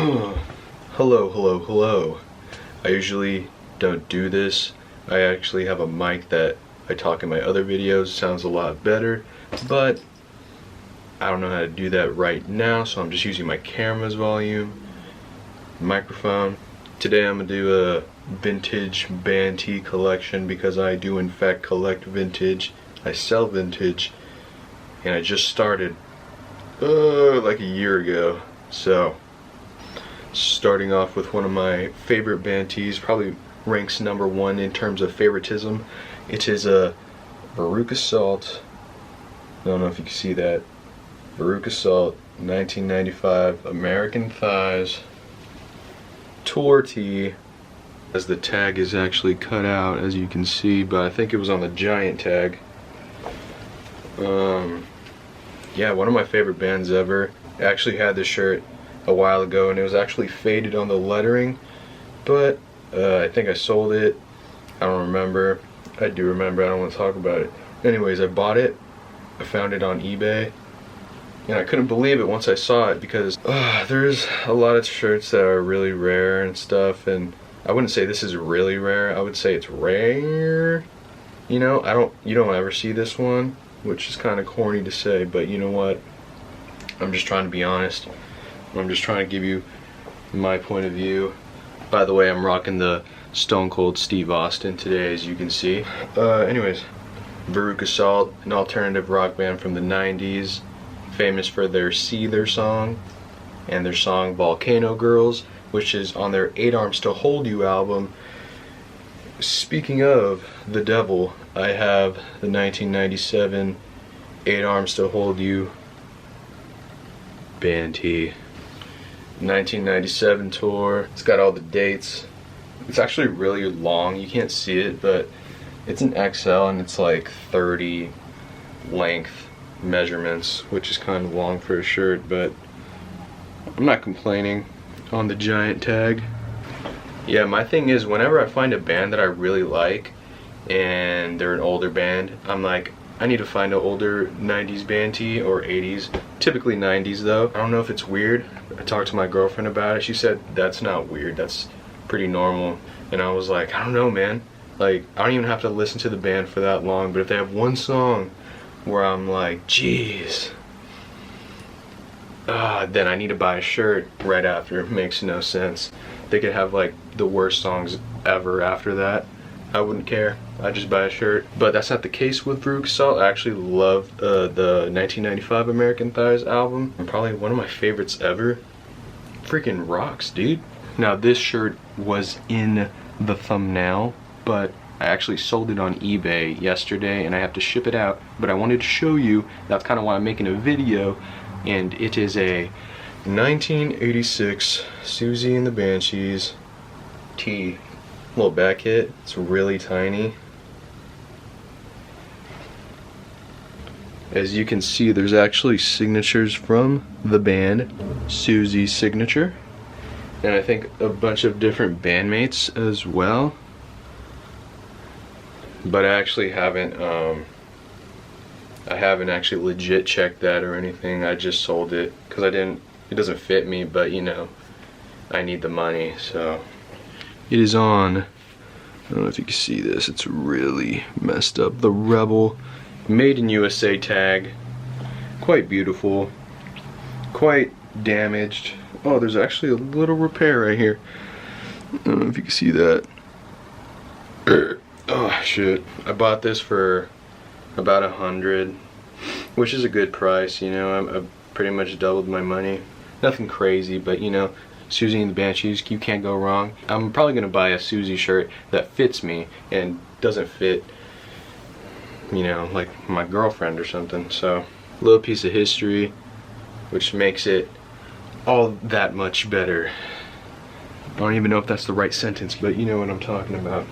Hello. I usually don't do this. I actually have a mic that I talk in my other videos, sounds a lot better, but I don't know how to do that right now, so I'm just using my camera's volume, microphone. Today I'm gonna do a vintage band tee collection because I do in fact collect vintage. I sell vintage, and I just started like a year ago. So starting off with one of my favorite band tees, probably ranks #1 in terms of favoritism. It is a Veruca Salt. I don't know if you can see that. Veruca Salt 1995 American Thighs tour tee. As the tag is actually cut out, as you can see, but I think it was on the giant tag. Yeah, one of my favorite bands ever. I actually had this shirt a while ago and it was actually faded on the lettering, but I think I sold it. I don't remember. I do remember, I don't want to talk about it. Anyways, I bought it. I found it on eBay and I couldn't believe it once I saw it because there's a lot of shirts that are really rare and stuff, and I wouldn't say this is really rare. I would say it's rare. You know, you don't ever see this one, which is kind of corny to say, but you know what? I'm just trying to be honest. I'm just trying to give you my point of view. By the way, I'm rocking the Stone Cold Steve Austin today, as you can see. Anyways, Veruca Salt, an alternative rock band from the 90s, famous for their Seether song and their song Volcano Girls, which is on their 8 Arms to Hold You album. Speaking of the devil, I have the 1997 8 Arms to Hold You band tee. 1997 tour. It's got all the dates. It's actually really long. You can't see it, but it's an XL and it's like 30 length measurements, which is kind of long for a shirt, but I'm not complaining on the giant tag. Yeah, my thing is, whenever I find a band that I really like and they're an older band, I'm like, I need to find an older 90s band tee or 80s, typically 90s though. I don't know if it's weird. I talked to my girlfriend about it. She said that's not weird, that's pretty normal. And I was like, I don't know, man. Like, I don't even have to listen to the band for that long, but if they have one song where I'm like, geez, then I need to buy a shirt right after. It makes no sense. They could have like the worst songs ever after that. I wouldn't care. I just buy a shirt. But that's not the case with Veruca Salt. I actually love the 1995 American Thighs album. And probably one of my favorites ever. Freaking rocks, dude. Now this shirt was in the thumbnail, but I actually sold it on eBay yesterday and I have to ship it out. But I wanted to show you, that's kind of why I'm making a video. And it is a 1986 Siouxsie and the Banshees tee. Little back hit. It's really tiny. As you can see, there's actually signatures from the band, Siouxsie's signature, and I think a bunch of different bandmates as well. But I actually haven't actually legit checked that or anything. I just sold it because it doesn't fit me, but you know, I need the money, so. It is on, I don't know if you can see this, it's really messed up. The Rebel Made in USA tag. Quite beautiful. Quite damaged. Oh, there's actually a little repair right here. I don't know if you can see that. Oh shit. I bought this for about $100, which is a good price, you know. I've pretty much doubled my money. Nothing crazy, but you know, Siouxsie and the Banshees, you can't go wrong. I'm probably gonna buy a Siouxsie shirt that fits me and doesn't fit, you know, like my girlfriend or something. So, a little piece of history, which makes it all that much better. I don't even know if that's the right sentence, but you know what I'm talking about.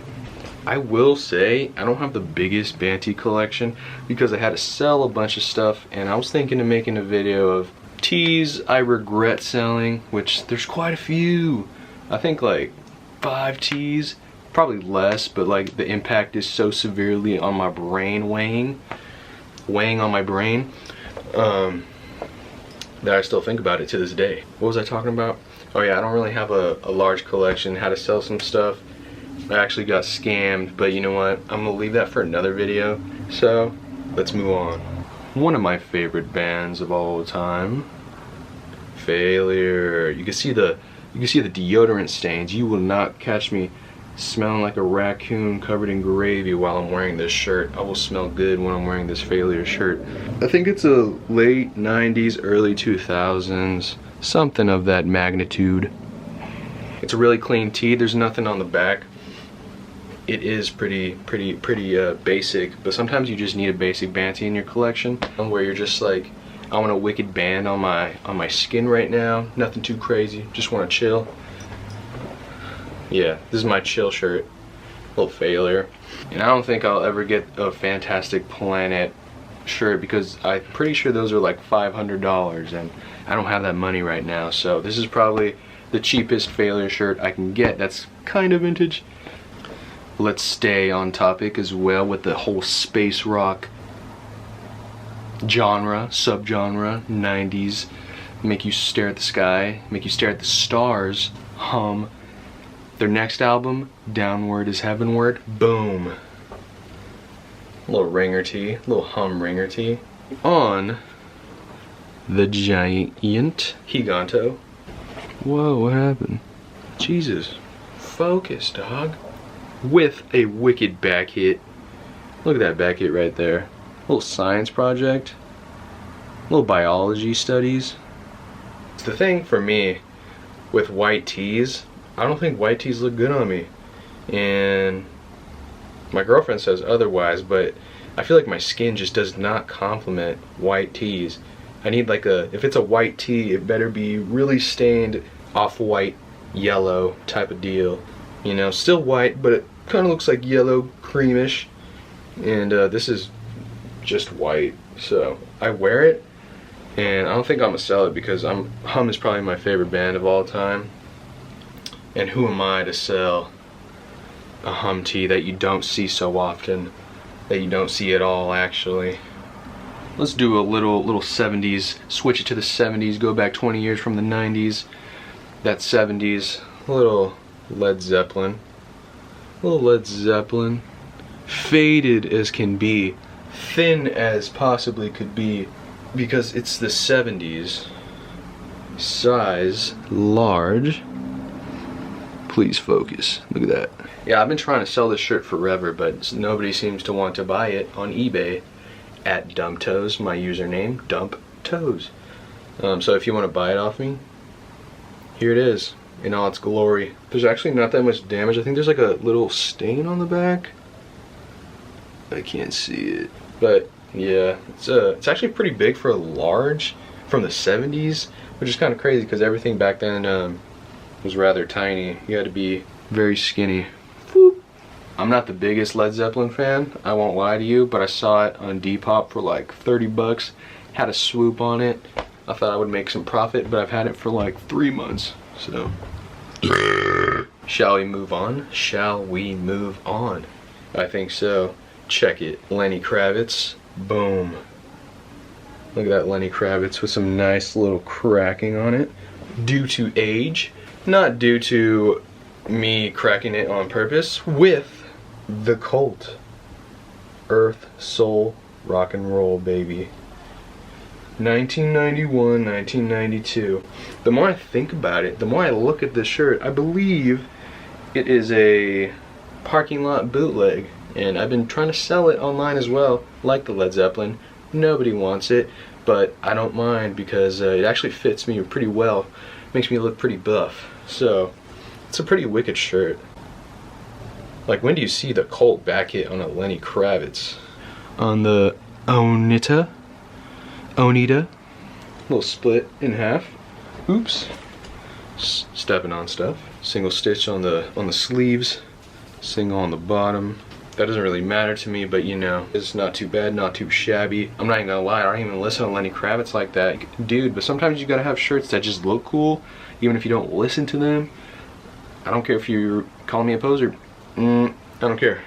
I will say, I don't have the biggest band tee collection because I had to sell a bunch of stuff, and I was thinking of making a video of tees I regret selling, which there's quite a few. I think like 5 tees, probably less, but like the impact is so severely on my brain, weighing on my brain. that I still think about it to this day. What was I talking about? Oh yeah, I don't really have a large collection. How to sell some stuff. I actually got scammed, but you know what? I'm gonna leave that for another video. So let's move on. One of my favorite bands of all time, Failure. You can see the deodorant stains. You will not catch me smelling like a raccoon covered in gravy while I'm wearing this shirt. I will smell good when I'm wearing this Failure shirt. I think it's a late 90s, early 2000s, something of that magnitude. It's a really clean tee. There's nothing on the back. It is pretty basic, but sometimes you just need a basic band tee in your collection where you're just like, I want a wicked band on my skin right now. Nothing too crazy. Just want to chill. Yeah, this is my chill shirt. Little Failure. And I don't think I'll ever get a Fantastic Planet shirt because I'm pretty sure those are like $500 and I don't have that money right now. So this is probably the cheapest Failure shirt I can get. That's kind of vintage. Let's stay on topic as well with the whole space rock genre, subgenre, 90s. Make you stare at the sky, make you stare at the stars, hum. Their next album, Downward is Heavenward, boom. A little ringer tee, a little hum ringer tee. On the giant Giganto. Whoa, what happened? Jesus, focus, dog. With a wicked back hit. Look at that back hit right there. Little science project. Little biology studies. The thing for me with white tees, I don't think white tees look good on me. And my girlfriend says otherwise, but I feel like my skin just does not complement white tees. I need like if it's a white tee, it better be really stained off-white, yellow type of deal. You know, still white, but it kind of looks like yellow, creamish. And this is just white. So I wear it, and I don't think I'm gonna sell it because Hum is probably my favorite band of all time. And who am I to sell a Hum tee that you don't see so often, that you don't see at all actually. Let's do a little 70s, switch it to the 70s, go back 20 years from the 90s. That 70s, a little Led Zeppelin. A little Led Zeppelin. Faded as can be, thin as possibly could be, because it's the 70s. Size large. Please focus. Look at that. Yeah, I've been trying to sell this shirt forever, but nobody seems to want to buy it on eBay at Dumptoes. My username, Dumptoes. So if you want to buy it off me, here it is in all its glory. There's actually not that much damage. I think there's like a little stain on the back. I can't see it, but yeah, it's actually pretty big for a large from the 70s, which is kind of crazy because everything back then was rather tiny. You had to be very skinny. Whoop. I'm not the biggest Led Zeppelin fan, I won't lie to you, but I saw it on Depop for like 30 bucks. Had a swoop on it. I thought I would make some profit, but I've had it for like 3 months. So, shall we move on? Shall we move on? I think so. Check it. Lenny Kravitz. Boom. Look at that Lenny Kravitz with some nice little cracking on it. Due to age. Not due to me cracking it on purpose. With the Cult. Earth, Soul, Rock and Roll, baby. 1991, 1992. The more I think about it, the more I look at this shirt, I believe it is a parking lot bootleg. And I've been trying to sell it online as well, like the Led Zeppelin. Nobody wants it, but I don't mind because it actually fits me pretty well. Makes me look pretty buff. So, it's a pretty wicked shirt. Like, when do you see the Cult back hit on a Lenny Kravitz? On the Onita, little split in half. Oops. Stepping on stuff. Single stitch on the sleeves, single on the bottom. That doesn't really matter to me, but you know, it's not too bad, not too shabby. I'm not even gonna lie, I don't even listen to Lenny Kravitz like that. Dude, but sometimes you gotta have shirts that just look cool, even if you don't listen to them. I don't care if you're calling me a poser. I don't care.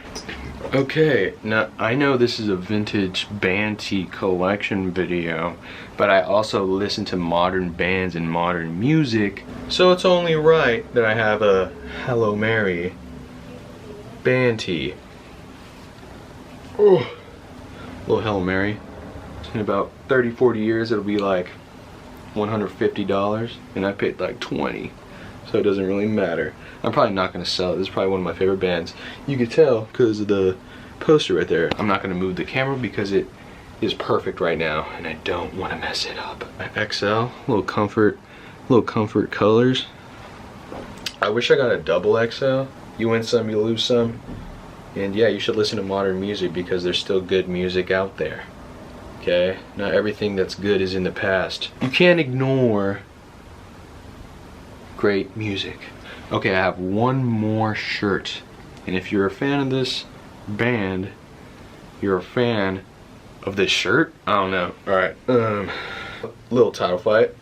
Okay, now I know this is a vintage band tee collection video, but I also listen to modern bands and modern music, so it's only right that I have a Hello Mary band tee. Oh, little Hello Mary. In about 30-40 years it'll be like $150, and I paid like $20, so it doesn't really matter. I'm probably not going to sell it. This is probably one of my favorite bands. You could tell because of the poster right there. I'm not going to move the camera because it is perfect right now and I don't want to mess it up. XL, little comfort colors. I wish I got a double XL. You win some, you lose some. And yeah, you should listen to modern music because there's still good music out there. Okay? Not everything that's good is in the past. You can't ignore great music. Okay, I have one more shirt, and if you're a fan of this band, you're a fan of this shirt? I don't know. Alright, little title fight.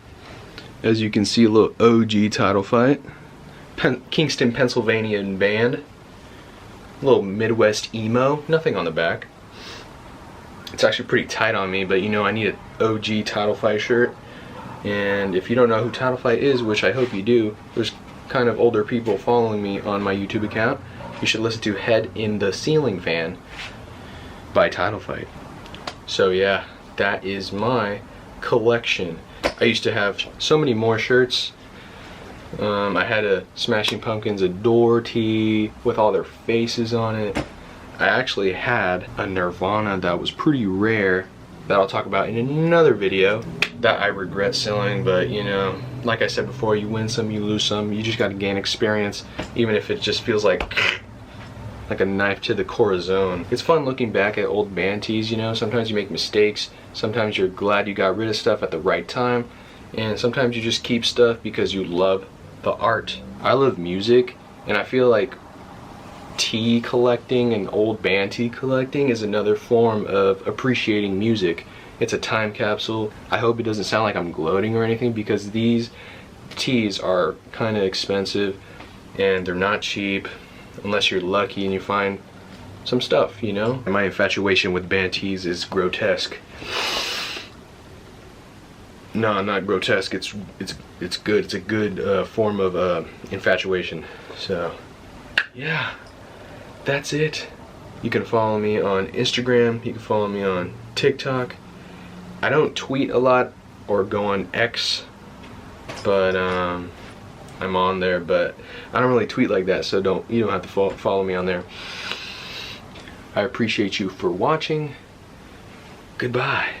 As you can see, a little OG title fight. Kingston, Pennsylvania band. A little Midwest emo, nothing on the back. It's actually pretty tight on me, but you know I need an OG title fight shirt. And if you don't know who Title Fight is, which I hope you do, there's kind of older people following me on my YouTube account. You should listen to Head in the Ceiling Fan by Title Fight. So yeah, that is my collection. I used to have so many more shirts. I had a Smashing Pumpkins Adore tee with all their faces on it. I actually had a Nirvana that was pretty rare that I'll talk about in another video that I regret selling, but you know, like I said before, you win some, you lose some. You just gotta gain experience, even if it just feels like a knife to the corazon. It's fun looking back at old band tees, you know. Sometimes you make mistakes, sometimes you're glad you got rid of stuff at the right time, and sometimes you just keep stuff because you love the art. I love music, and I feel like tee collecting and old band tee collecting is another form of appreciating music. It's a time capsule. I hope it doesn't sound like I'm gloating or anything, because these tees are kind of expensive and they're not cheap unless you're lucky and you find some stuff, you know? My infatuation with band tees is grotesque. No, not grotesque. It's good. It's a good form of infatuation. So yeah, that's it. You can follow me on Instagram. You can follow me on TikTok. I don't tweet a lot or go on X, but I'm on there, but I don't really tweet like that, so you don't have to follow me on there. I appreciate you for watching. Goodbye.